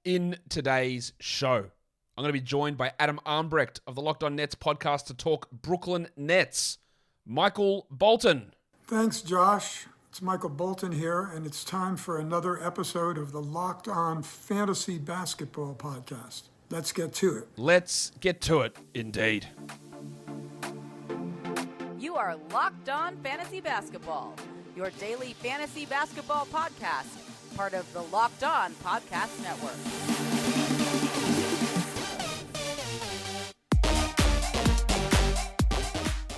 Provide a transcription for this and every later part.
In today's show, I'm going to be joined by Adam Armbrecht of the Locked On Nets podcast to talk Brooklyn Nets. Michael Bolton. Thanks, Josh. It's Michael Bolton here, and it's time for another episode of the Locked On Fantasy Basketball podcast. Let's get to it. Let's get to it, indeed. You are Locked On Fantasy Basketball, your daily fantasy basketball podcast, part of the Locked On Podcast Network.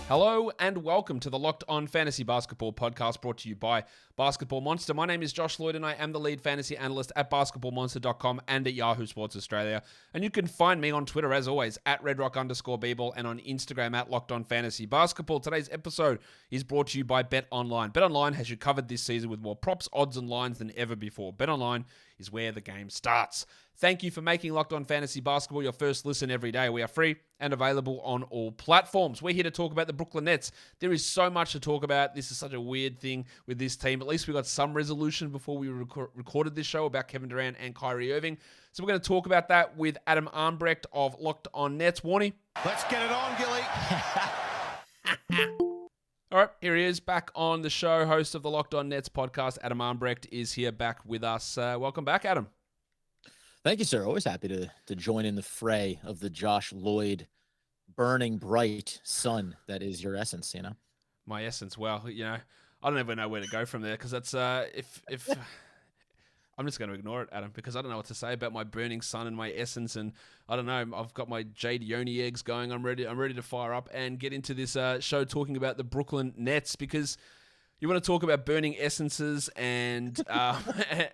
Hello and welcome to the Locked On Fantasy Basketball podcast brought to you by Basketball Monster. My name is Josh Lloyd and I am the lead fantasy analyst at basketballmonster.com and at Yahoo Sports Australia. And you can find me on Twitter as always at redrock_bball and on Instagram at Locked On Fantasy Basketball. Today's episode is brought to you by BetOnline. BetOnline has you covered this season with more props, odds and lines than ever before. BetOnline is where the game starts. Thank you for making Locked On Fantasy Basketball your first listen every day. We are free and available on all platforms. We're here to talk about the Brooklyn Nets. There is so much to talk about. This is such a weird thing with this team. At least we got some resolution before we recorded this show about Kevin Durant and Kyrie Irving. So we're going to talk about that with Adam Armbrecht of Locked On Nets. Warnie. Let's get it on, Gilly. All right, here he is back on the show, host of the Locked On Nets podcast. Adam Armbrecht is here back with us. Welcome back, Adam. Thank you, sir. Always happy to join in the fray of the Josh Lloyd burning bright sun that is your essence, you know? My essence. Well, you know, I don't ever know where to go from there because that's if I'm just going to ignore it, Adam, because I don't know what to say about my burning sun and my essence, and I don't know. I've got my Jade Yoni eggs going. I'm ready to fire up and get into this show talking about the Brooklyn Nets because you want to talk about burning essences and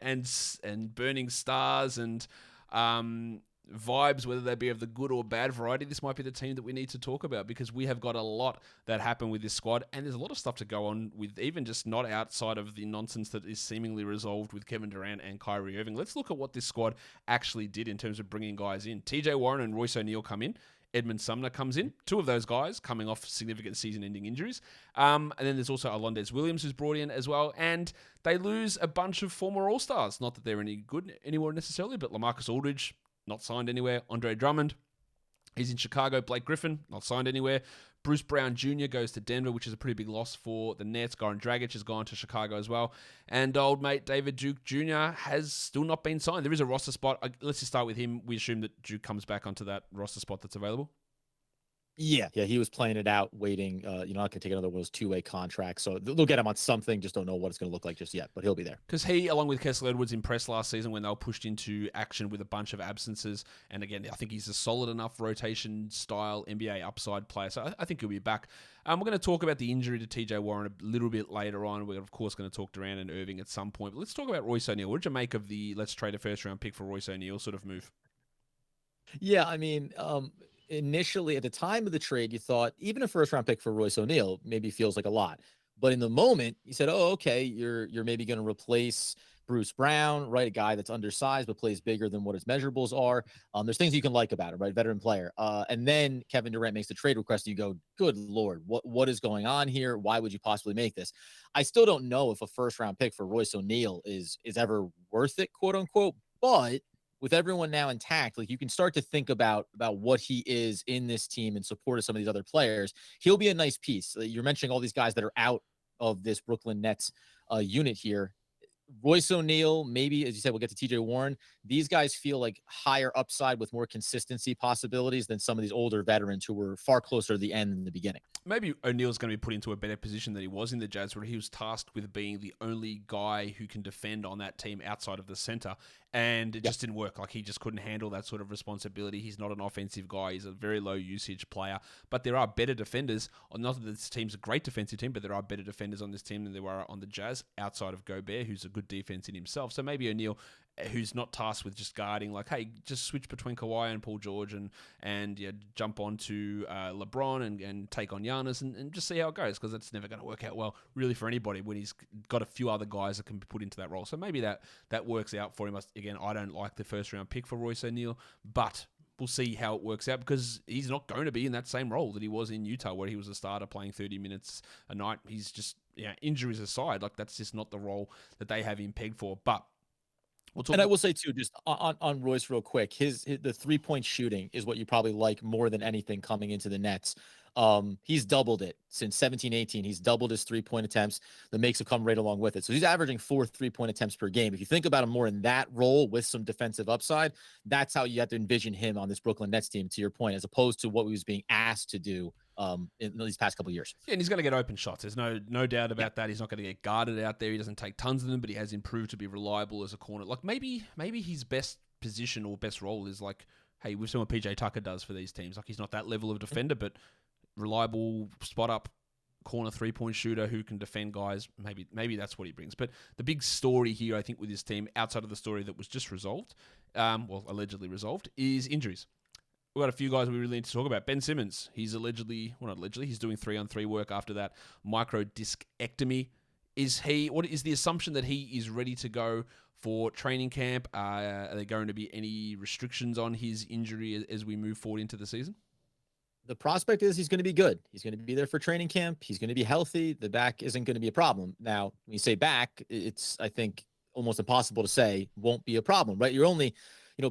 and burning stars and vibes, whether they be of the good or bad variety. This might be the team that we need to talk about because we have got a lot that happened with this squad, and there's a lot of stuff to go on with, even just not outside of the nonsense that is seemingly resolved with Kevin Durant and Kyrie Irving. Let's look at what this squad actually did in terms of bringing guys in. TJ Warren and Royce O'Neal come in. Edmund Sumner comes in. Two of those guys coming off significant season-ending injuries. And then there's also Alondes Williams who's brought in as well. And they lose a bunch of former All-Stars. Not that they're any good anymore necessarily, but LaMarcus Aldridge, not signed anywhere. Andre Drummond, he's in Chicago. Blake Griffin, not signed anywhere. Bruce Brown Jr. goes to Denver, which is a pretty big loss for the Nets. Goran Dragic has gone to Chicago as well. And old mate David Duke Jr. has still not been signed. There is a roster spot. Let's just start with him. We assume that Duke comes back onto that roster spot that's available. Yeah, he was playing it out, waiting. Not going to take another one of those two-way contracts. So they'll get him on something. Just don't know what it's going to look like just yet, but he'll be there. Because he, along with Kessler Edwards, impressed last season when they were pushed into action with a bunch of absences. And again, I think he's a solid enough rotation-style NBA upside player. So I think he'll be back. We're going to talk about the injury to TJ Warren a little bit later on. We're, of course, going to talk Durant and Irving at some point. But let's talk about Royce O'Neal. What did you make of the let's trade a first-round pick for Royce O'Neal sort of move? Yeah, I mean, initially at the time of the trade, you thought even a first round pick for Royce O'Neal maybe feels like a lot. But in the moment, you said, oh, okay, you're maybe going to replace Bruce Brown, right? A guy that's undersized but plays bigger than what his measurables are. There's things you can like about him, right? Veteran player. And then Kevin Durant makes the trade request and you go, good Lord, what is going on here? Why would you possibly make this? I still don't know if a first round pick for Royce O'Neal is ever worth it, quote unquote. But with everyone now intact, like you can start to think about what he is in this team in support of some of these other players. He'll be a nice piece. You're mentioning all these guys that are out of this Brooklyn Nets unit here. Royce O'Neal, maybe, as you said, we'll get to TJ Warren. These guys feel like higher upside with more consistency possibilities than some of these older veterans who were far closer to the end than the beginning. Maybe O'Neal's going to be put into a better position than he was in the Jazz, where he was tasked with being the only guy who can defend on that team outside of the center. And it just didn't work. Like, he just couldn't handle that sort of responsibility. He's not an offensive guy. He's a very low usage player. But there are better defenders. Not that this team's a great defensive team, but there are better defenders on this team than there are on the Jazz outside of Gobert, who's a good defense in himself. So maybe O'Neal, who's not tasked with just guarding, like, hey, just switch between Kawhi and Paul George and jump onto LeBron and take on Giannis and just see how it goes, because it's never going to work out well, really, for anybody when he's got a few other guys that can be put into that role. So maybe that works out for him. Again, I don't like the first-round pick for Royce O'Neal, but we'll see how it works out, because he's not going to be in that same role that he was in Utah, where he was a starter playing 30 minutes a night. He's just, injuries aside, like, that's just not the role that they have him pegged for. But We'll talk. And I will say too, just on Royce real quick, the 3-point shooting is what you probably like more than anything coming into the Nets. He's doubled it since 17-18. He's doubled his 3-point attempts. The makes have come right along with it. So he's averaging 4 3-point attempts per game. If you think about him more in that role with some defensive upside, that's how you have to envision him on this Brooklyn Nets team, to your point, as opposed to what he was being asked to do in these past couple of years. Yeah, and he's going to get open shots. There's no doubt about that. He's not going to get guarded out there. He doesn't take tons of them, but he has improved to be reliable as a corner. Like maybe his best position or best role is like, hey, we've seen what PJ Tucker does for these teams. Like he's not that level of defender, but reliable spot up corner 3-point shooter who can defend guys. Maybe that's what he brings. But the big story here, I think, with his team, outside of the story that was just resolved, allegedly resolved, is injuries. We've got a few guys we really need to talk about. Ben Simmons, he's not allegedly, he's doing 3-on-3 work after that microdiscectomy. What is the assumption that he is ready to go for training camp? Are there going to be any restrictions on his injury as we move forward into the season? The prospect is he's going to be good. He's going to be there for training camp. He's going to be healthy. The back isn't going to be a problem. Now, when you say back, it's, I think, almost impossible to say won't be a problem, right? You're only,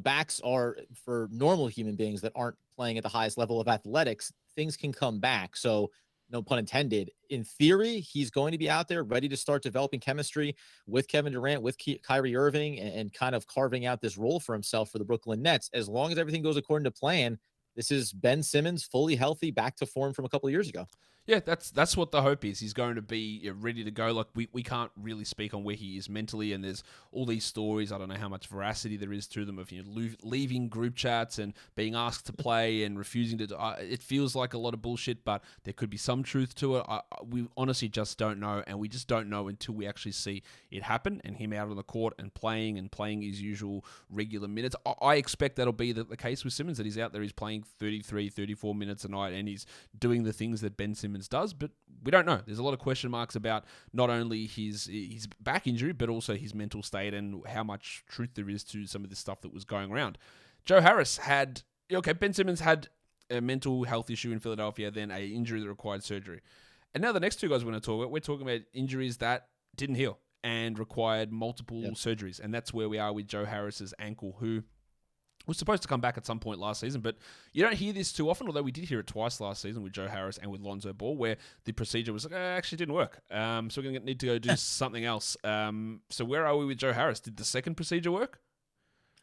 backs are, for normal human beings that aren't playing at the highest level of athletics, things can come back. So, no pun intended. In theory, he's going to be out there ready to start developing chemistry with Kevin Durant, with Kyrie Irving, and kind of carving out this role for himself for the Brooklyn Nets. As long as everything goes according to plan, this is Ben Simmons, fully healthy, back to form from a couple of years ago. Yeah, that's what the hope is. He's going to be ready to go. Like we can't really speak on where he is mentally, and there's all these stories. I don't know how much veracity there is to them of leaving group chats and being asked to play and refusing to. It feels like a lot of bullshit, but there could be some truth to it. We honestly just don't know, and we just don't know until we actually see it happen and him out on the court and playing his usual regular minutes. I expect that'll be the case with Simmons, that he's out there, he's playing 33, 34 minutes a night, and he's doing the things that Ben Simmons does, but we don't know. There's a lot of question marks about not only his back injury, but also his mental state and how much truth there is to some of this stuff that was going around. Joe Harris Ben Simmons had a mental health issue in Philadelphia, then an injury that required surgery. And now the next two guys we're going to talk about, we're talking about injuries that didn't heal and required multiple surgeries. And that's where we are with Joe Harris's ankle, who was supposed to come back at some point last season, but you don't hear this too often, although we did hear it twice last season with Joe Harris and with Lonzo Ball, where the procedure was like, actually didn't work. So we're going to need to go do something else. So where are we with Joe Harris? Did the second procedure work?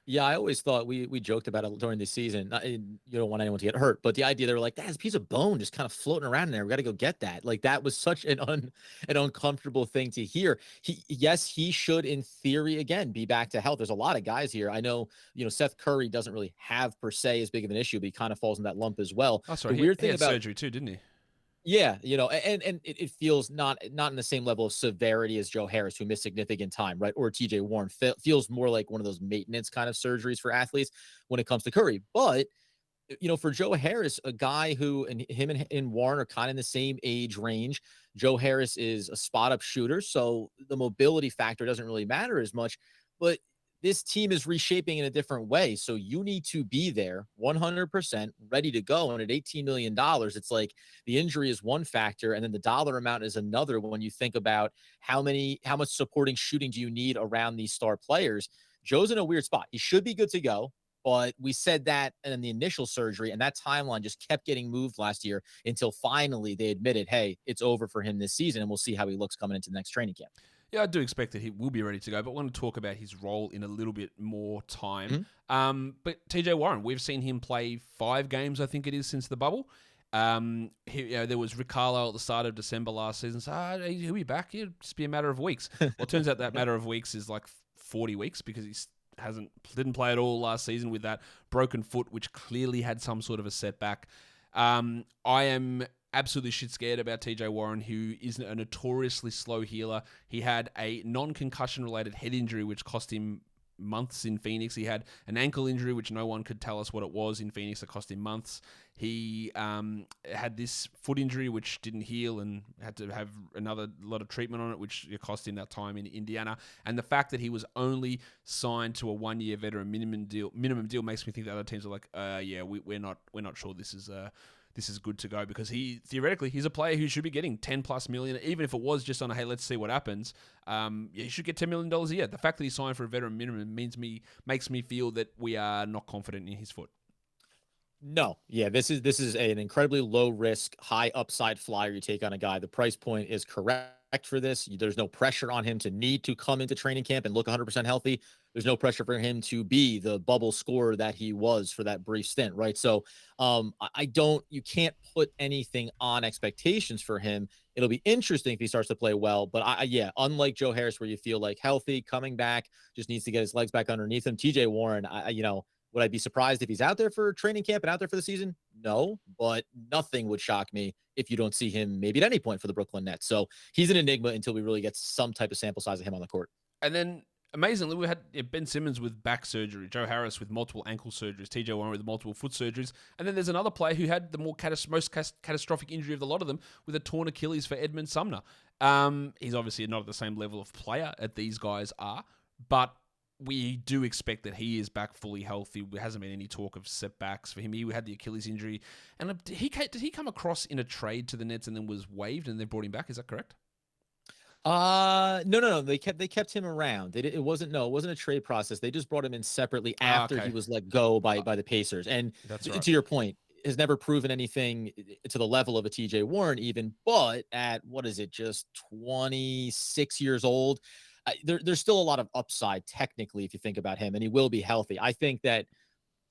Yeah, I always thought we joked about it during the season. You don't want anyone to get hurt, but the idea they were like, that's a piece of bone just kind of floating around in there. We got to go get that. Like that was such an uncomfortable thing to hear. He should, in theory, again, be back to health. There's a lot of guys here. I know, Seth Curry doesn't really have per se as big of an issue, but he kind of falls in that lump as well. Oh, sorry. The weird he thing had about surgery too, didn't he? Yeah, and it feels not in the same level of severity as Joe Harris, who missed significant time, right? Or TJ Warren feels more like one of those maintenance kind of surgeries for athletes when it comes to Curry. But, for Joe Harris, a guy who him and Warren are kind of in the same age range. Joe Harris is a spot up shooter, so the mobility factor doesn't really matter as much. But this team is reshaping in a different way. So you need to be there 100% ready to go. And at $18 million, it's like the injury is one factor. And then the dollar amount is another when you think about how much supporting shooting do you need around these star players. Joe's in a weird spot. He should be good to go. But we said that in the initial surgery, and that timeline just kept getting moved last year until finally they admitted, hey, it's over for him this season. And we'll see how he looks coming into the next training camp. Yeah, I do expect that he will be ready to go, but I want to talk about his role in a little bit more time. But TJ Warren, we've seen him play 5 games, I think it is, since the bubble. There was Rick Carlisle at the start of December last season. So he'll be back. It'll just be a matter of weeks. Well, it turns out that matter of weeks is like 40 weeks because he didn't play at all last season with that broken foot, which clearly had some sort of a setback. I am absolutely shit scared about TJ Warren, who is a notoriously slow healer. He had a non-concussion related head injury, which cost him months in Phoenix. He had an ankle injury, which no one could tell us what it was in Phoenix. It cost him months. He had this foot injury, which didn't heal and had to have another lot of treatment on it, which cost him that time in Indiana. And the fact that he was only signed to a 1-year veteran minimum deal makes me think that other teams are like, we're not sure this is this is good to go because theoretically he's a player who should be getting 10 plus million, even if it was just on a, hey, let's see what happens. He should get $10 million a year. The fact that he signed for a veteran minimum makes me feel that we are not confident in his foot. No, yeah, this is an incredibly low risk, high upside flyer you take on a guy. The price point is correct for this. There's no pressure on him to need to come into training camp and look 100% healthy. There's no pressure for him to be the bubble scorer that he was for that brief stint, right? So, you can't put anything on expectations for him. It'll be interesting if he starts to play well, but unlike Joe Harris, where you feel like healthy, coming back, just needs to get his legs back underneath him. TJ Warren, would I be surprised if he's out there for training camp and out there for the season? No, but nothing would shock me if you don't see him maybe at any point for the Brooklyn Nets. So he's an enigma until we really get some type of sample size of him on the court. And then, amazingly, we had Ben Simmons with back surgery, Joe Harris with multiple ankle surgeries, TJ Warren with multiple foot surgeries, and then there's another player who had the most catastrophic injury of the lot of them with a torn Achilles for Edmund Sumner. He's obviously not at the same level of player as these guys are, but we do expect that he is back fully healthy. There hasn't been any talk of setbacks for him. He had the Achilles injury. And did he come across in a trade to the Nets and then was waived and then brought him back? Is that correct? No. They kept him around. It wasn't a trade process. They just brought him in separately after he was let go by the Pacers. And that's right. To your point, has never proven anything to the level of a TJ Warren even, but at just 26 years old, there's still a lot of upside technically if you think about him, and he will be healthy. I think that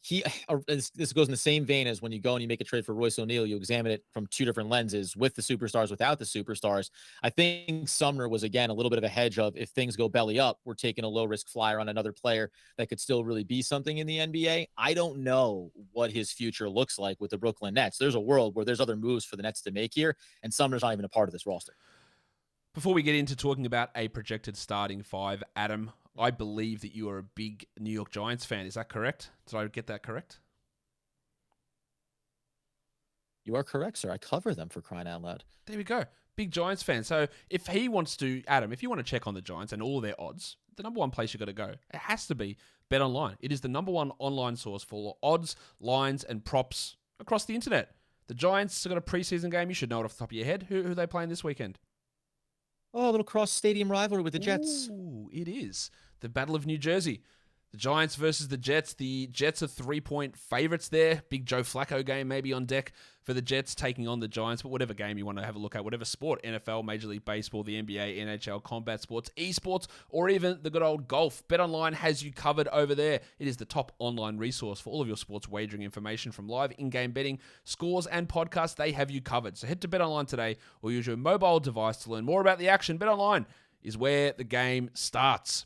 this goes in the same vein as when you go and you make a trade for Royce O'Neal, you examine it from two different lenses, with the superstars, without the superstars. I think Sumner was, again, a little bit of a hedge of, if things go belly up, we're taking a low risk flyer on another player that could still really be something in the NBA. I don't know what his future looks like with the Brooklyn Nets. There's a world where there's other moves for the Nets to make here, and Sumner's not even a part of this roster. Before we get into talking about a projected starting five, Adam, I believe that you are a big New York Giants fan. Is that correct? Did I get that correct? You are correct, sir. I cover them, for crying out loud. There we go. Big Giants fan. So if he wants to, Adam, if you want to check on the Giants and all their odds, the number one place you've got to go, it has to be BetOnline. It is the number one online source for odds, lines, and props across the internet. The Giants have got a preseason game. You should know it off the top of your head. Who are they playing this weekend? Oh, a little cross-stadium rivalry with the Jets. Ooh, it is. The Battle of New Jersey. The Giants versus the Jets. The Jets are 3-point favorites there. Big Joe Flacco game maybe on deck for the Jets taking on the Giants. But whatever game you want to have a look at, whatever sport, NFL, Major League Baseball, the NBA, NHL, combat sports, esports, or even the good old golf, BetOnline has you covered over there. It is the top online resource for all of your sports wagering information, from live in-game betting, scores, and podcasts. They have you covered. So head to BetOnline today or use your mobile device to learn more about the action. BetOnline is where the game starts.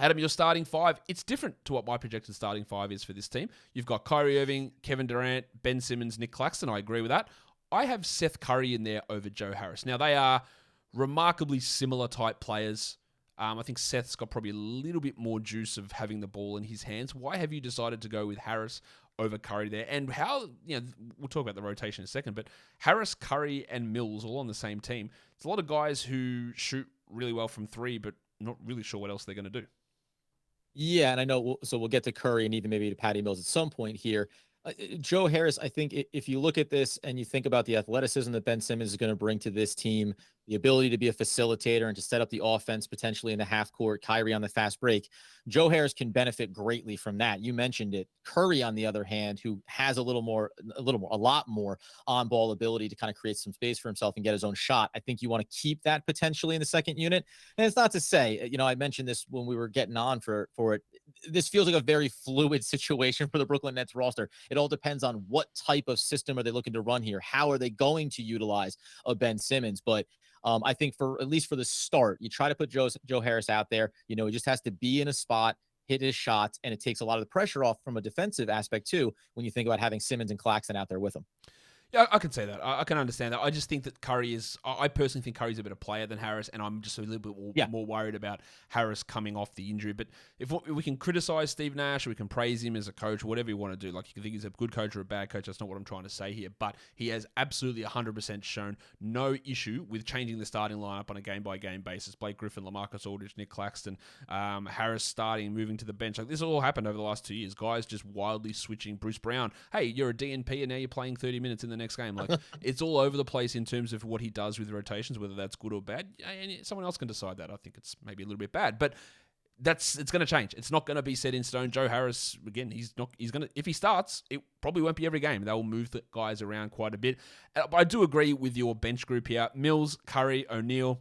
Adam, your starting five, it's different to what my projected starting five is for this team. You've got Kyrie Irving, Kevin Durant, Ben Simmons, Nick Claxton. I agree with that. I have Seth Curry in there over Joe Harris. Now, they are remarkably similar type players. I think Seth's got probably a little bit more juice of having the ball in his hands. Why have you decided to go with Harris over Curry there? And how, we'll talk about the rotation in a second, but Harris, Curry, and Mills all on the same team. It's a lot of guys who shoot really well from three, but not really sure what else they're going to do. Yeah, and I know, so we'll get to Curry and even maybe to Patty Mills at some point here. Joe Harris, I think if you look at this and you think about the athleticism that Ben Simmons is going to bring to this team, the ability to be a facilitator and to set up the offense potentially in the half court, Kyrie on the fast break, Joe Harris can benefit greatly from that. You mentioned it. Curry, on the other hand, who has a lot more on ball ability to kind of create some space for himself and get his own shot. I think you want to keep that potentially in the second unit. And it's not to say, I mentioned this when we were getting on for it. This feels like a very fluid situation for the Brooklyn Nets roster. It all depends on what type of system are they looking to run here. How are they going to utilize a Ben Simmons? But I think at least for the start, you try to put Joe Harris out there. He just has to be in a spot, hit his shots, and it takes a lot of the pressure off from a defensive aspect too when you think about having Simmons and Claxton out there with him. Yeah, I can say that. I can understand that. I just think that I personally think Curry's a better player than Harris, and I'm just a little bit more worried about Harris coming off the injury. But if we can criticize Steve Nash, or we can praise him as a coach, whatever you want to do. Like, you can think he's a good coach or a bad coach. That's not what I'm trying to say here. But he has absolutely 100% shown no issue with changing the starting lineup on a game-by-game basis. Blake Griffin, LaMarcus Aldridge, Nick Claxton, Harris starting, moving to the bench. Like, this all happened over the last 2 years. Guys just wildly switching. Bruce Brown, hey, you're a DNP, and now you're playing 30 minutes in the next game. Like, it's all over the place in terms of what he does with rotations, whether that's good or bad. And someone else can decide that. I think it's maybe a little bit bad, but it's going to change. It's not going to be set in stone. Joe Harris, again, if he starts, it probably won't be every game. They'll move the guys around quite a bit. But I do agree with your bench group here. Mills, Curry, O'Neal,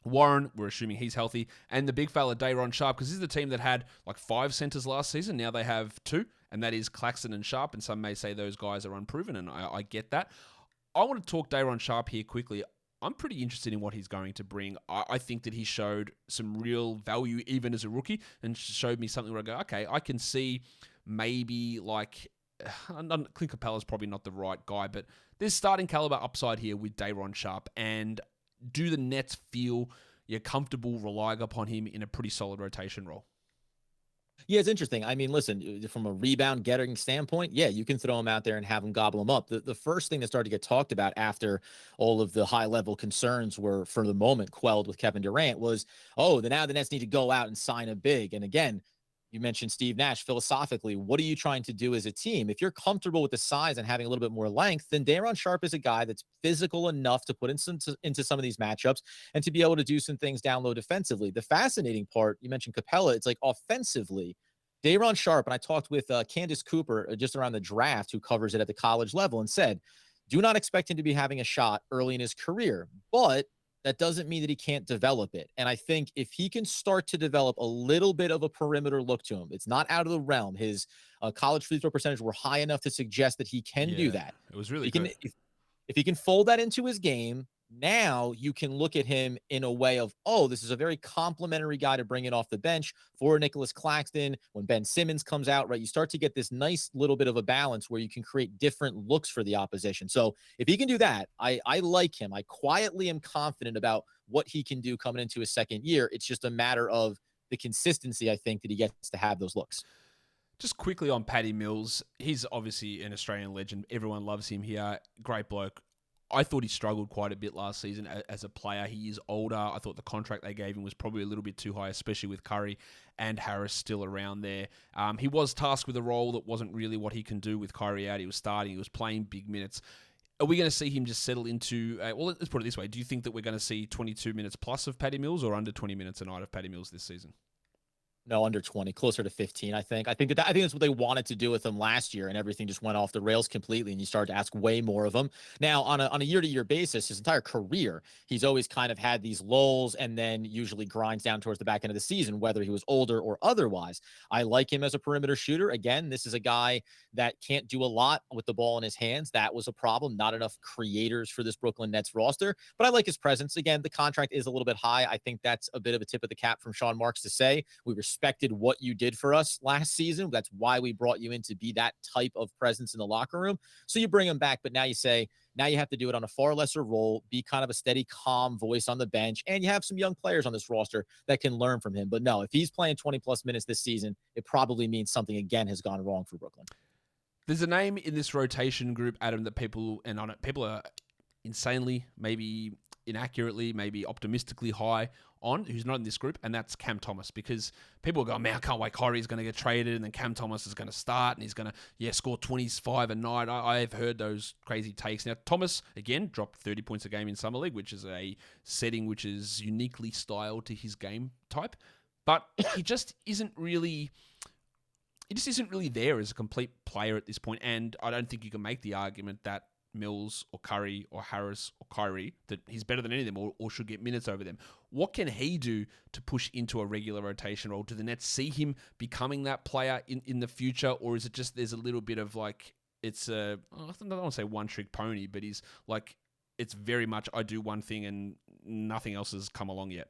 Warren, we're assuming he's healthy, and the big fella, Day'Ron Sharpe, because this is the team that had like 5 centers last season. Now they have 2, and that is Claxton and Sharpe, and some may say those guys are unproven, and I get that. I want to talk Day'Ron Sharpe here quickly. I'm pretty interested in what he's going to bring. I think that he showed some real value even as a rookie, and showed me something where I go, okay, I can see maybe like, Clint Capella's probably not the right guy, but there's starting caliber upside here with Day'Ron Sharpe, and do the Nets feel you're comfortable relying upon him in a pretty solid rotation role? Yeah, it's interesting. I mean, listen, from a rebound getting standpoint, yeah, you can throw him out there and have him gobble him up. The first thing that started to get talked about after all of the high-level concerns were, for the moment, quelled with Kevin Durant was, now the Nets need to go out and sign a big. And again, you mentioned Steve Nash. Philosophically, what are you trying to do as a team? If you're comfortable with the size and having a little bit more length, then Day'Ron Sharpe is a guy that's physical enough to put into some of these matchups and to be able to do some things down low defensively. The fascinating part, you mentioned Capella, it's like offensively, Day'Ron Sharpe, and I talked with Candace Cooper just around the draft, who covers it at the college level, and said, do not expect him to be having a shot early in his career, but that doesn't mean that he can't develop it. And I think if he can start to develop a little bit of a perimeter look to him, it's not out of the realm. His college free throw percentage were high enough to suggest that he can do that. It was really good. If he can fold that into his game, now you can look at him in a way of, this is a very complimentary guy to bring it off the bench for Nicholas Claxton. When Ben Simmons comes out, right, you start to get this nice little bit of a balance where you can create different looks for the opposition. So if he can do that, I like him. I quietly am confident about what he can do coming into his second year. It's just a matter of the consistency, I think, that he gets to have those looks. Just quickly on Patty Mills, he's obviously an Australian legend. Everyone loves him here. Great bloke. I thought he struggled quite a bit last season as a player. He is older. I thought the contract they gave him was probably a little bit too high, especially with Curry and Harris still around there. He was tasked with a role that wasn't really what he can do with Kyrie out. He was starting. He was playing big minutes. Are we going to see him just settle into... let's put it this way. Do you think that we're going to see 22 minutes plus of Patty Mills or under 20 minutes a night of Patty Mills this season? No, under 20, closer to 15, I think. I think that's what they wanted to do with him last year, and everything just went off the rails completely, and you started to ask way more of him. Now, on a year-to-year basis, his entire career, he's always kind of had these lulls and then usually grinds down towards the back end of the season, whether he was older or otherwise. I like him as a perimeter shooter. Again, this is a guy that can't do a lot with the ball in his hands. That was a problem. Not enough creators for this Brooklyn Nets roster, but I like his presence. Again, the contract is a little bit high. I think that's a bit of a tip of the cap from Sean Marks to say, we respected what you did for us last season. That's why we brought you in, to be that type of presence in the locker room. So you bring him back, but now you say, now you have to do it on a far lesser role, be kind of a steady, calm voice on the bench, and you have some young players on this roster that can learn from him. But no, if he's playing 20-plus minutes this season, it probably means something, again, has gone wrong for Brooklyn. There's a name in this rotation group, Adam, that people are insanely, maybe inaccurately, maybe optimistically high on, who's not in this group, and that's Cam Thomas, because people are going, man, I can't wait, Kyrie's going to get traded, and then Cam Thomas is going to start, and he's going to, score 25 a night. I've heard those crazy takes. Now, Thomas, again, dropped 30 points a game in Summer League, which is a setting which is uniquely styled to his game type, but he just isn't really there as a complete player at this point, and I don't think you can make the argument that Mills or Curry or Harris or Kyrie, that he's better than any of them or should get minutes over them. What can he do to push into a regular rotation role? Do the Nets see him becoming that player in the future, or is it just there's a little bit of like, it's I don't want to say one-trick pony, but he's like, it's very much I do one thing and nothing else has come along yet?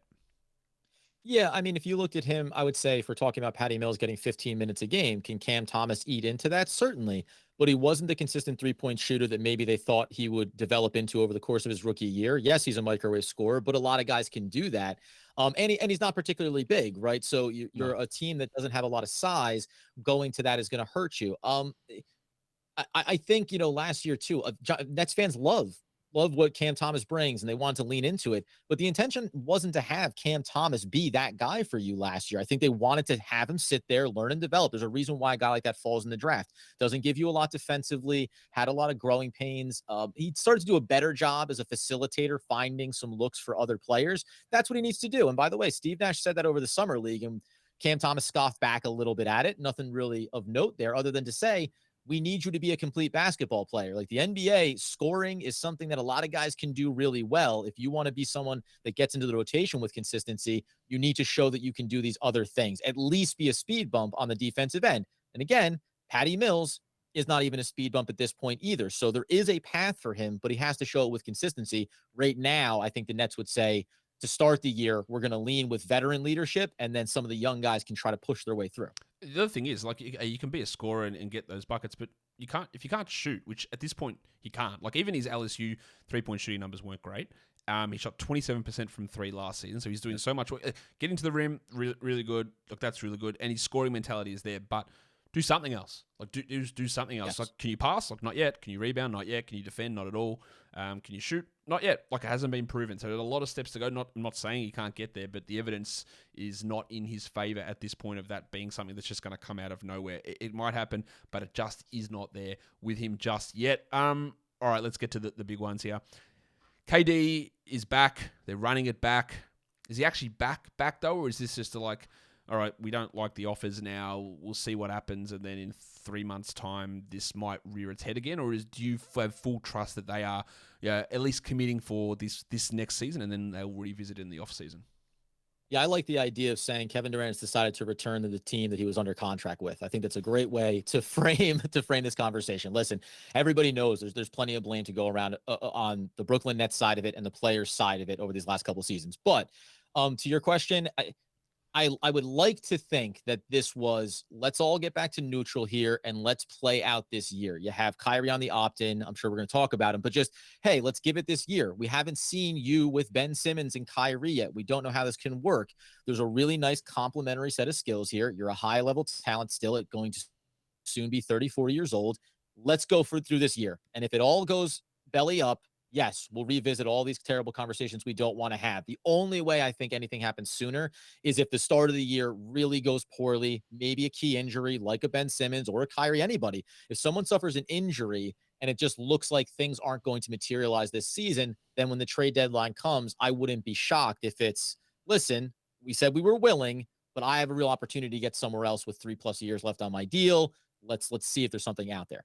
Yeah, I mean, if you looked at him, I would say, if we're talking about Patty Mills getting 15 minutes a game, can Cam Thomas eat into that? Certainly. But he wasn't the consistent three-point shooter that maybe they thought he would develop into over the course of his rookie year. Yes, he's a microwave scorer, but a lot of guys can do that. And he's not particularly big, right? So you're a team that doesn't have a lot of size. Going to that is going to hurt you. I think, last year too, Nets fans love love what Cam Thomas brings, and they wanted to lean into it. But the intention wasn't to have Cam Thomas be that guy for you last year. I think they wanted to have him sit there, learn and develop. There's a reason why a guy like that falls in the draft. Doesn't give you a lot defensively, had a lot of growing pains. He started to do a better job as a facilitator, finding some looks for other players. That's what he needs to do. And by the way, Steve Nash said that over the summer league, and Cam Thomas scoffed back a little bit at it. Nothing really of note there other than to say, we need you to be a complete basketball player. Like the NBA, scoring is something that a lot of guys can do really well. If you want to be someone that gets into the rotation with consistency, you need to show that you can do these other things, at least be a speed bump on the defensive end. And again, Patty Mills is not even a speed bump at this point either. So there is a path for him, but he has to show it with consistency. Right now, I think the Nets would say, to start the year, we're going to lean with veteran leadership, and then some of the young guys can try to push their way through. The other thing is, like, you can be a scorer and get those buckets, but you can't if you can't shoot, which at this point he can't. Like, even his LSU 3-point shooting numbers weren't great. He shot 27% from 3 last season, so he's doing so much work. Getting to the rim, really, really good. Look, that's really good, and his scoring mentality is there, but do something else. Like, do something else. Yes. Like, can you pass? Like, not yet. Can you rebound? Not yet. Can you defend? Not at all. Can you shoot? Not yet. Like, it hasn't been proven. So there's a lot of steps to go. I'm not saying he can't get there, but the evidence is not in his favor at this point of that being something that's just going to come out of nowhere. It might happen, but it just is not there with him just yet. All right, let's get to the big ones here. KD is back. They're running it back. Is he actually back though, or is this just all right, we don't like the offers now, we'll see what happens, and then in 3 months' time, this might rear its head again? Or do you have full trust that they are at least committing for this next season, and then they'll revisit in the offseason? Yeah, I like the idea of saying Kevin Durant has decided to return to the team that he was under contract with. I think that's a great way to frame this conversation. Listen, everybody knows there's plenty of blame to go around on the Brooklyn Nets side of it and the players' side of it over these last couple of seasons. But to your question, I would like to think that this was, let's all get back to neutral here and let's play out this year. You have Kyrie on the opt-in. I'm sure we're going to talk about him, but just, hey, let's give it this year. We haven't seen you with Ben Simmons and Kyrie yet. We don't know how this can work. There's a really nice complementary set of skills here. You're a high-level talent still at going to soon be 30, 40 years old. Let's go through this year. And if it all goes belly up, yes, we'll revisit all these terrible conversations we don't want to have. The only way I think anything happens sooner is if the start of the year really goes poorly, maybe a key injury like a Ben Simmons or a Kyrie, anybody. If someone suffers an injury and it just looks like things aren't going to materialize this season, then when the trade deadline comes, I wouldn't be shocked if it's, listen, we said we were willing, but I have a real opportunity to get somewhere else with 3+ years left on my deal. Let's see if there's something out there.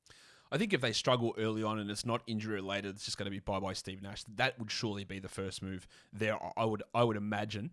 I think if they struggle early on and it's not injury related, it's just going to be bye Steve Nash. That would surely be the first move there. I would imagine.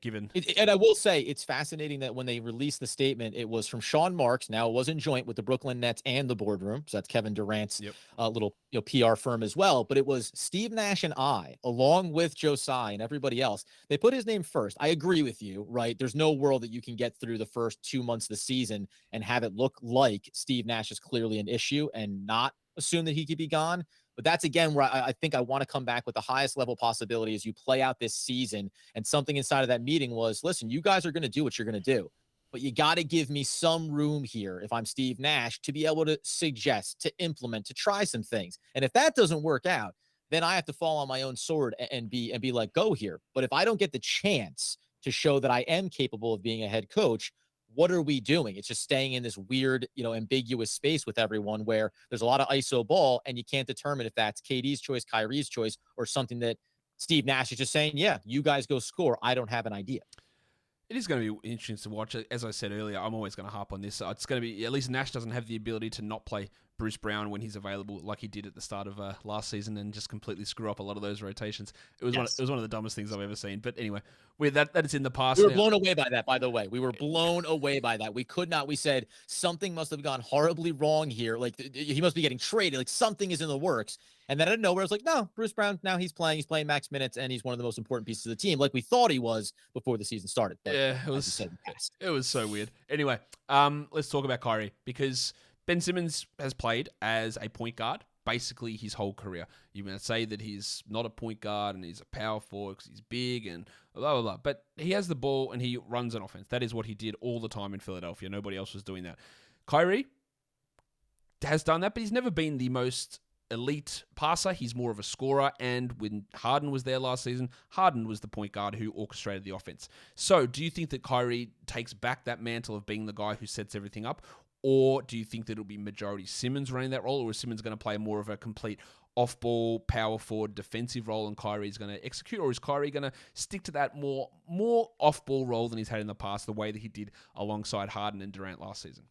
Given and I will say it's fascinating that when they released the statement, it was from Sean Marks. Now it wasn't joint with the Brooklyn Nets and the boardroom, so that's Kevin Durant's little PR firm as well. But it was Steve Nash and I, along with Joe Tsai and everybody else. They put his name first. I agree with you, right? There's no world that you can get through the first 2 months of the season and have it look like Steve Nash is clearly an issue and not assume that he could be gone. But that's, again, where I think I want to come back with the highest level possibility as you play out this season. And something inside of that meeting was, listen, you guys are going to do what you're going to do, but you got to give me some room here, if I'm Steve Nash, to be able to suggest, to implement, to try some things. And if that doesn't work out, then I have to fall on my own sword and be like, go here. But if I don't get the chance to show that I am capable of being a head coach, what are we doing? It's just staying in this weird, ambiguous space with everyone where there's a lot of ISO ball and you can't determine if that's KD's choice, Kyrie's choice, or something that Steve Nash is just saying, yeah, you guys go score. I don't have an idea. It is going to be interesting to watch. As I said earlier, I'm always going to harp on this. It's going to be, at least Nash doesn't have the ability to not play Bruce Brown when he's available, like he did at the start of last season, and just completely screw up a lot of those rotations. It was one of the dumbest things I've ever seen. But anyway, that is in the past. We were blown away by that, by the way. We were blown away by that. We could not. We said something must have gone horribly wrong here. Like he must be getting traded. Like something is in the works. And then out of nowhere, I was like, no, Bruce Brown, now he's playing max minutes, and he's one of the most important pieces of the team, like we thought he was before the season started. But yeah, it was so weird. Anyway, let's talk about Kyrie, because Ben Simmons has played as a point guard basically his whole career. You might say that he's not a point guard and he's a power forward because he's big and blah, blah, blah. But he has the ball and he runs an offense. That is what he did all the time in Philadelphia. Nobody else was doing that. Kyrie has done that, but he's never been the most elite passer. He's more of a scorer. And when Harden was there last season, Harden was the point guard who orchestrated the offense. So do you think that Kyrie takes back that mantle of being the guy who sets everything up? Or do you think that it'll be majority Simmons running that role? Or is Simmons going to play more of a complete off-ball, power forward, defensive role and Kyrie's going to execute? Or is Kyrie going to stick to that more off-ball role than he's had in the past, the way that he did alongside Harden and Durant last season?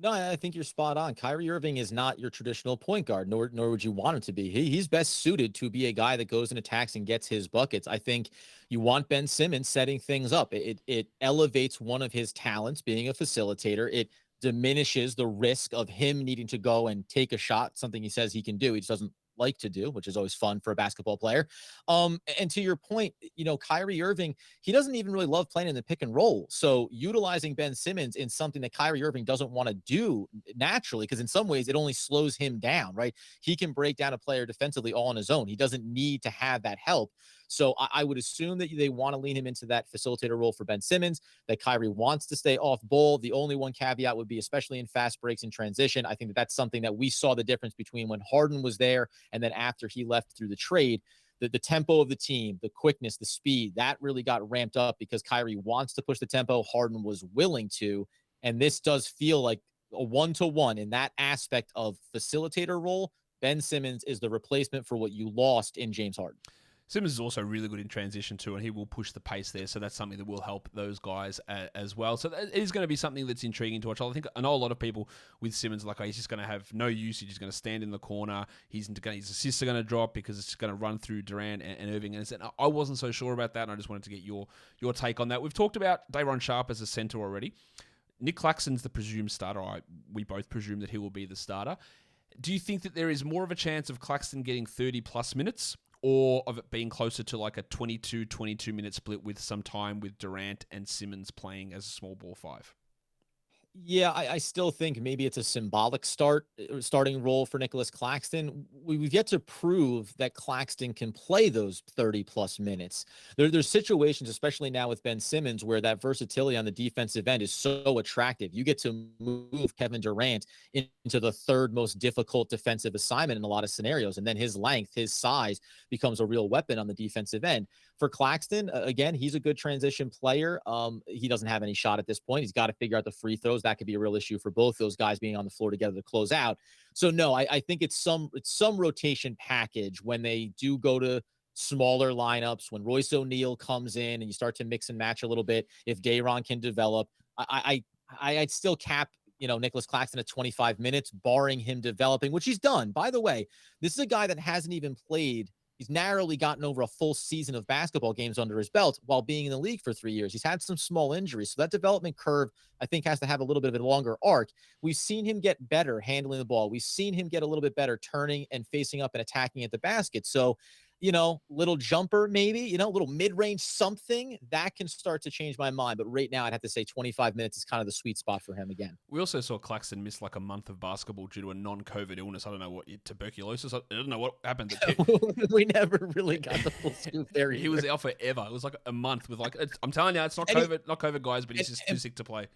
No, I think you're spot on. Kyrie Irving is not your traditional point guard, nor would you want him to be. He's best suited to be a guy that goes and attacks and gets his buckets. I think you want Ben Simmons setting things up. It elevates one of his talents, being a facilitator. It diminishes the risk of him needing to go and take a shot, something he says he can do. He just doesn't like to do, which is always fun for a basketball player. And to your point, Kyrie Irving, he doesn't even really love playing in the pick and roll. So utilizing Ben Simmons in something that Kyrie Irving doesn't want to do naturally, because in some ways it only slows him down, right? He can break down a player defensively all on his own. He doesn't need to have that help. So I would assume that they want to lean him into that facilitator role for Ben Simmons, that Kyrie wants to stay off ball. The only one caveat would be, especially in fast breaks and transition, I think that's something that we saw the difference between when Harden was there and then after he left through the trade. The tempo of the team, the quickness, the speed, that really got ramped up because Kyrie wants to push the tempo. Harden was willing to. And this does feel like a one-to-one in that aspect of facilitator role. Ben Simmons is the replacement for what you lost in James Harden. Simmons is also really good in transition too, and he will push the pace there, so that's something that will help those guys as well. So it is going to be something that's intriguing to watch. I know a lot of people with Simmons, like, he's just going to have no usage. He's going to stand in the corner. His assists are going to drop because it's going to run through Durant and Irving. And I wasn't so sure about that, and I just wanted to get your take on that. We've talked about Day'Ron Sharpe as a center already. Nick Claxton's the presumed starter. We both presume that he will be the starter. Do you think that there is more of a chance of Claxton getting 30-plus minutes, or of it being closer to like a 22-minute split with some time with Durant and Simmons playing as a small ball five? Yeah, I still think maybe it's a symbolic starting role for Nicholas Claxton. We've yet to prove that Claxton can play those 30-plus minutes. There's situations, especially now with Ben Simmons, where that versatility on the defensive end is so attractive. You get to move Kevin Durant into the third most difficult defensive assignment in a lot of scenarios, and then his length, his size becomes a real weapon on the defensive end. For Claxton, again, he's a good transition player. He doesn't have any shot at this point. He's got to figure out the free throws. That could be a real issue for both those guys being on the floor together to close out. So no, I think it's some rotation package when they do go to smaller lineups, when Royce O'Neal comes in and you start to mix and match a little bit. If Day'Ron can develop, I'd still cap Nicholas Claxton at 25 minutes, barring him developing, which he's done. By the way, this is a guy that hasn't even played. He's narrowly gotten over a full season of basketball games under his belt while being in the league for 3 years. He's had some small injuries. So that development curve, I think, has to have a little bit of a longer arc. We've seen him get better handling the ball. We've seen him get a little bit better turning and facing up and attacking at the basket. So, little jumper, maybe, little mid-range something that can start to change my mind. But right now I'd have to say 25 minutes is kind of the sweet spot for him again. We also saw Claxton miss like a month of basketball due to a non-COVID illness. I don't know what, tuberculosis. I don't know what happened. We never really got the full scoop there. He was out forever. It was like a month with I'm telling you, it's not COVID, guys, but he's just too sick to play.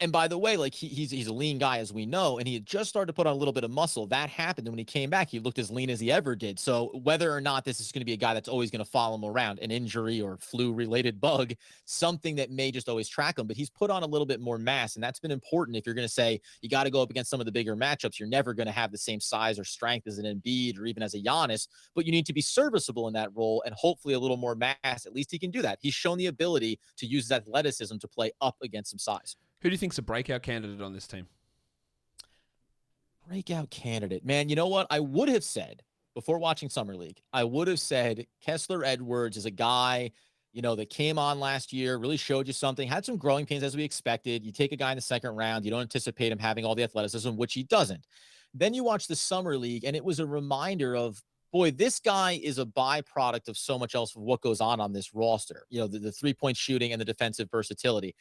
And by the way, like he's a lean guy, as we know, and he had just started to put on a little bit of muscle. That happened, and when he came back, he looked as lean as he ever did. So whether or not this is going to be a guy that's always going to follow him around, an injury or flu-related bug, something that may just always track him, but he's put on a little bit more mass, and that's been important. If you're going to say you got to go up against some of the bigger matchups, you're never going to have the same size or strength as an Embiid or even as a Giannis, but you need to be serviceable in that role, and hopefully a little more mass. At least he can do that. He's shown the ability to use his athleticism to play up against some size. Who do you think's a breakout candidate on this team? Breakout candidate. Man, you know what? I would have said, before watching Summer League, I would have said Kessler Edwards is a guy, that came on last year, really showed you something, had some growing pains as we expected. You take a guy in the second round, you don't anticipate him having all the athleticism, which he doesn't. Then you watch the Summer League, and it was a reminder of, boy, this guy is a byproduct of so much else of what goes on this roster. The three-point shooting and the defensive versatility.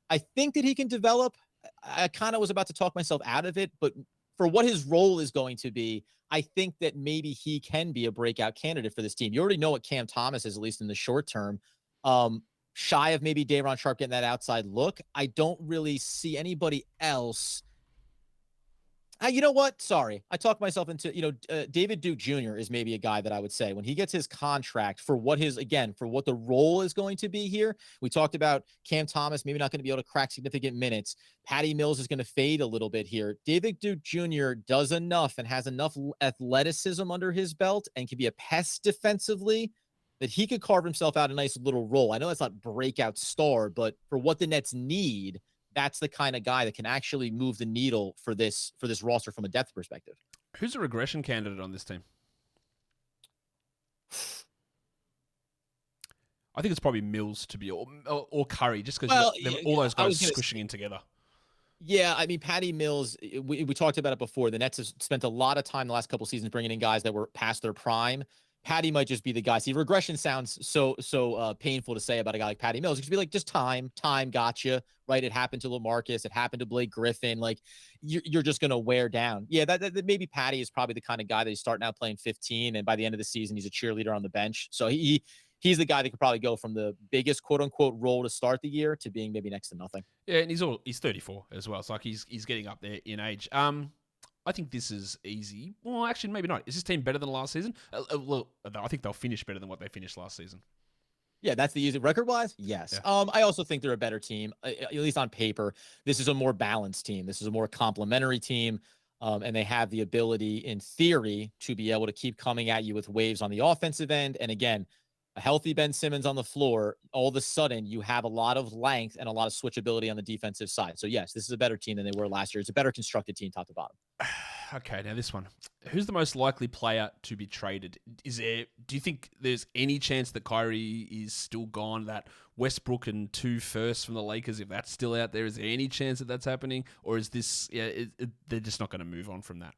I think that he can develop. I kind of was about to talk myself out of it, but for what his role is going to be, I think that maybe he can be a breakout candidate for this team. You already know what Cam Thomas is, at least in the short term. Shy of maybe Day'Ron Sharpe getting that outside look. I don't really see anybody else. You know what? Sorry. I talked myself into, David Duke Jr. is maybe a guy that I would say when he gets his contract for what the role is going to be here. We talked about Cam Thomas, maybe not going to be able to crack significant minutes. Patty Mills is going to fade a little bit here. David Duke Jr. does enough and has enough athleticism under his belt and can be a pest defensively that he could carve himself out a nice little role. I know that's not breakout star, but for what the Nets need, that's the kind of guy that can actually move the needle for this roster from a depth perspective. Who's a regression candidate on this team? I think it's probably Mills to be, or Curry, just because all those guys squishing in together. Yeah, I mean, Patty Mills, we talked about it before. The Nets have spent a lot of time the last couple of seasons bringing in guys that were past their prime. Patty might just be the guy. See, regression sounds so painful to say about a guy like Patty Mills. It could be like, just time gotcha, right? It happened to LaMarcus. It happened to Blake Griffin. Like, you're just going to wear down. Yeah, that maybe Patty is probably the kind of guy that he's starting out playing 15, and by the end of the season, he's a cheerleader on the bench. So he's the guy that could probably go from the biggest quote unquote role to start the year to being maybe next to nothing. Yeah, and he's 34 as well. It's like he's getting up there in age. I think this is easy. Well, actually, maybe not. Is this team better than last season? Well, I think they'll finish better than what they finished last season. Yeah, that's the easy record-wise. Yes. Yeah. I also think they're a better team, at least on paper. This is a more balanced team. This is a more complementary team, and they have the ability, in theory, to be able to keep coming at you with waves on the offensive end. And again, a healthy Ben Simmons on the floor, all of a sudden you have a lot of length and a lot of switchability on the defensive side. So yes, this is a better team than they were last year. It's a better constructed team top to bottom. Okay, now this one. Who's the most likely player to be traded? Do you think there's any chance that Kyrie is still gone, that Westbrook and 2 firsts from the Lakers, if that's still out there, is there any chance that that's happening? Or is this, they're just not going to move on from that?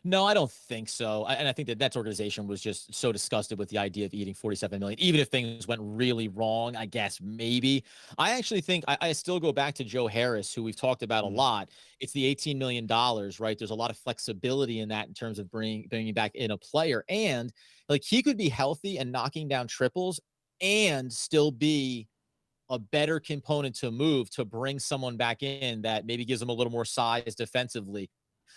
No, I don't think so. And I think the Nets organization was just so disgusted with the idea of eating $47 million. Even if things went really wrong, I guess maybe. I actually think I still go back to Joe Harris, who we've talked about a lot. It's the $18 million, right? There's a lot of flexibility in that in terms of bringing back in a player. And like, he could be healthy and knocking down triples and still be a better component to move to bring someone back in that maybe gives them a little more size defensively,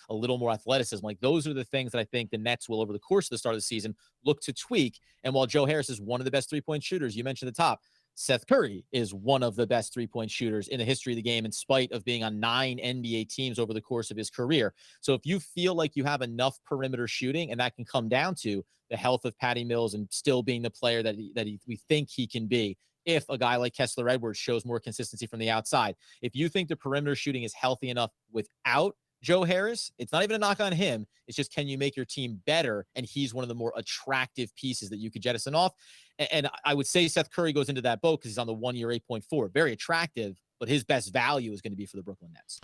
a little more athleticism. Like, those are the things that I think the Nets will, over the course of the start of the season, look to tweak. And while Joe Harris is one of the best three-point shooters, you mentioned the top, Seth Curry is one of the best three-point shooters in the history of the game, in spite of being on 9 NBA teams over the course of his career. So if you feel like you have enough perimeter shooting, and that can come down to the health of Patty Mills and still being the player that we think he can be, if a guy like Kessler Edwards shows more consistency from the outside, if you think the perimeter shooting is healthy enough without Joe Harris, it's not even a knock on him. It's just, can you make your team better? And he's one of the more attractive pieces that you could jettison off. And I would say Seth Curry goes into that boat because he's on the 1 year 8.4. Very attractive, but his best value is going to be for the Brooklyn Nets.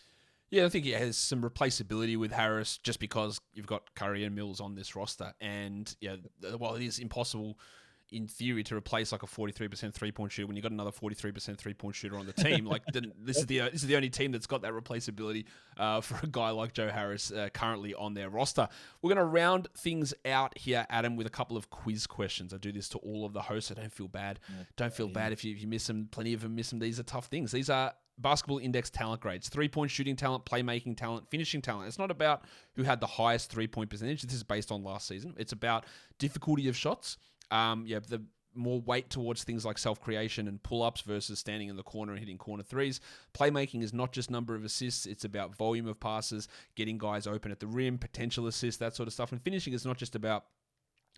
Yeah, I think he has some replaceability with Harris just because you've got Curry and Mills on this roster. And yeah, while it is impossible in theory to replace like a 43% three-point shooter when you've got another 43% three-point shooter on the team, like this is the only team that's got that replaceability for a guy like Joe Harris currently on their roster. We're going to round things out here, Adam, with a couple of quiz questions. I do this to all of the hosts. I don't feel bad. Don't feel bad if you miss them. Plenty of them miss them. These are tough things. These are Basketball Index talent grades: three-point shooting talent, playmaking talent, finishing talent. It's not about who had the highest three-point percentage. This is based on last season. It's about difficulty of shots. The more weight towards things like self-creation and pull-ups versus standing in the corner and hitting corner threes. Playmaking is not just number of assists. It's about volume of passes, getting guys open at the rim, potential assists, that sort of stuff. And finishing is not just about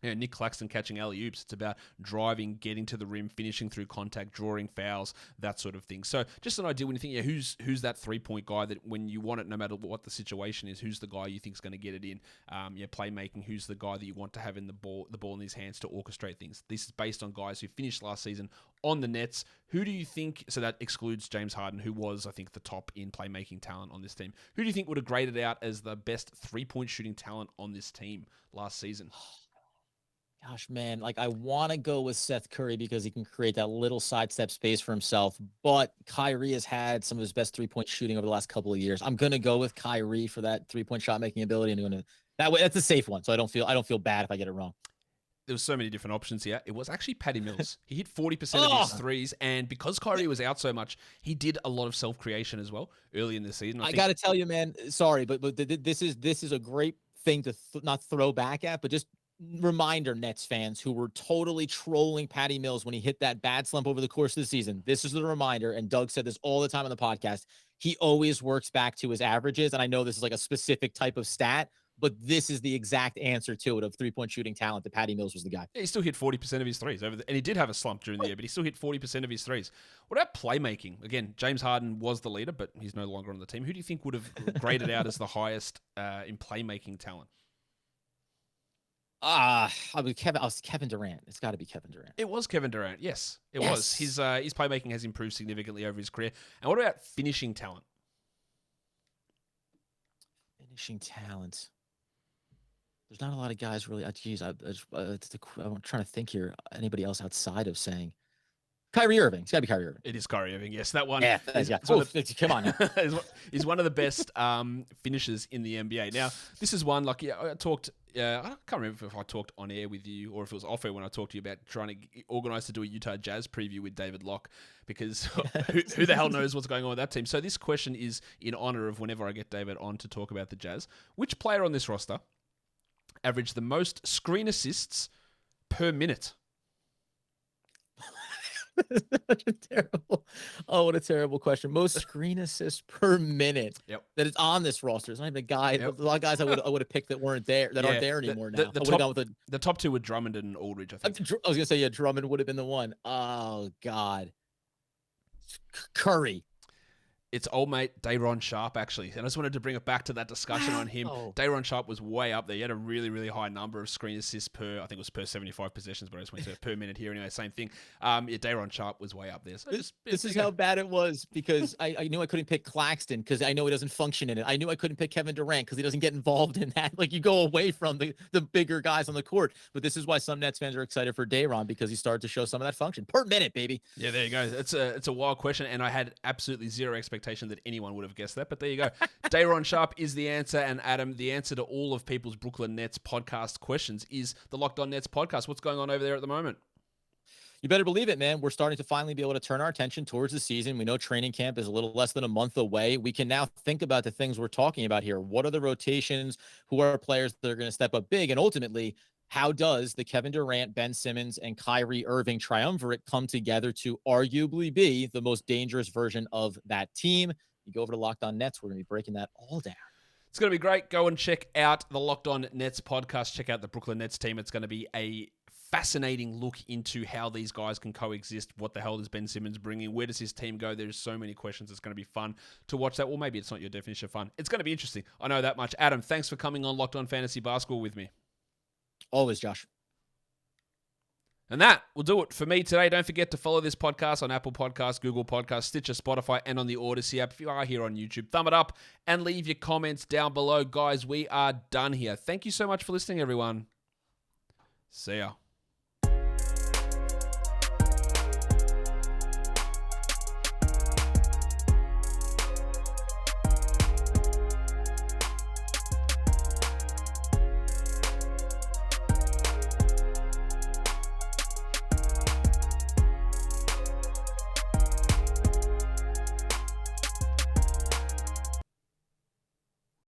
Nick Claxton catching alley-oops. It's about driving, getting to the rim, finishing through contact, drawing fouls, that sort of thing. So just an idea when you think, who's that three-point guy that when you want it, no matter what the situation is, who's the guy you think is going to get it in? Playmaking, who's the guy that you want to have in the ball in his hands to orchestrate things? This is based on guys who finished last season on the Nets. Who do you think, so that excludes James Harden, who was, I think, the top in playmaking talent on this team. Who do you think would have graded out as the best three-point shooting talent on this team last season? Gosh, man, like, I want to go with Seth Curry because he can create that little sidestep space for himself. But Kyrie has had some of his best three-point shooting over the last couple of years. I'm going to go with Kyrie for that three-point shot making ability, and that way, that's a safe one. So I don't feel bad if I get it wrong. there was so many different options here. It was actually Patty Mills. He hit 40% of his threes, and because Kyrie was out so much, he did a lot of self-creation as well early in the season. I got to tell you, man, sorry, but this is a great thing to not throw back at, but just reminder, Nets fans who were totally trolling Patty Mills when he hit that bad slump over the course of the season. This is the reminder, and Doug said this all the time on the podcast. He always works back to his averages, and I know this is like a specific type of stat, but this is the exact answer to it of three-point shooting talent that Patty Mills was the guy. Yeah, he still hit 40% of his threes, and he did have a slump during the year, but he still hit 40% of his threes. What about playmaking? Again, James Harden was the leader, but he's no longer on the team. Who do you think would have graded out as the highest in playmaking talent? Kevin Durant. It's got to be Kevin Durant. It was Kevin Durant. Yes, it was. His playmaking has improved significantly over his career. And what about finishing talent? Finishing talent. There's not a lot of guys really. Geez, I'm trying to think here. Anybody else outside of saying Kyrie Irving? It's got to be Kyrie Irving. It is Kyrie Irving. Yes, that one. Yeah, come on. He's one of the best finishers in the NBA. Now, this is one like I talked. I can't remember if I talked on air with you or if it was off air when I talked to you about trying to organize to do a Utah Jazz preview with David Locke, because who the hell knows what's going on with that team. So this question is in honor of whenever I get David on to talk about the Jazz. Which player on this roster averaged the most screen assists per minute? What a terrible question. Most screen assists per minute. Yep. That is on this roster. It's not even a guy. Yep. A lot of guys I would have picked that aren't there anymore now. The top two were Drummond and Aldridge, I think. I was gonna say, yeah, Drummond would have been the one. Oh God. Curry. It's old mate Day'Ron Sharpe, actually. And I just wanted to bring it back to that discussion on him. Day'Ron Sharpe was way up there. He had a really, really high number of screen assists per, I think it was per 75 possessions, but I just went to per minute here anyway. Same thing. Day'Ron Sharpe was way up there. So this is how bad it was, because I knew I couldn't pick Claxton because I know he doesn't function in it. I knew I couldn't pick Kevin Durant because he doesn't get involved in that. Like, you go away from the bigger guys on the court. But this is why some Nets fans are excited for Day'Ron, because he started to show some of that function. Per minute, baby. Yeah, there you go. It's a wild question, and I had absolutely zero expectation that anyone would have guessed that, but there you go. Day'Ron Sharpe is the answer, and Adam, the answer to all of people's Brooklyn Nets podcast questions is the Locked On Nets podcast. What's going on over there at the moment? You better believe it, man. We're starting to finally be able to turn our attention towards the season. We know training camp is a little less than a month away. We can now think about the things we're talking about here. What are the rotations? Who are players that are going to step up big? And ultimately, how does the Kevin Durant, Ben Simmons, and Kyrie Irving triumvirate come together to arguably be the most dangerous version of that team? You go over to Locked On Nets. We're going to be breaking that all down. It's going to be great. Go and check out the Locked On Nets podcast. Check out the Brooklyn Nets team. It's going to be a fascinating look into how these guys can coexist. What the hell does Ben Simmons bring in? Where does his team go? There's so many questions. It's going to be fun to watch that. Well, maybe it's not your definition of fun. It's going to be interesting. I know that much. Adam, thanks for coming on Locked On Fantasy Basketball with me. Always, Josh. And that will do it for me today. Don't forget to follow this podcast on Apple Podcasts, Google Podcasts, Stitcher, Spotify, and on the Odyssey app. If you are here on YouTube, thumb it up and leave your comments down below. Guys, we are done here. Thank you so much for listening, everyone. See ya.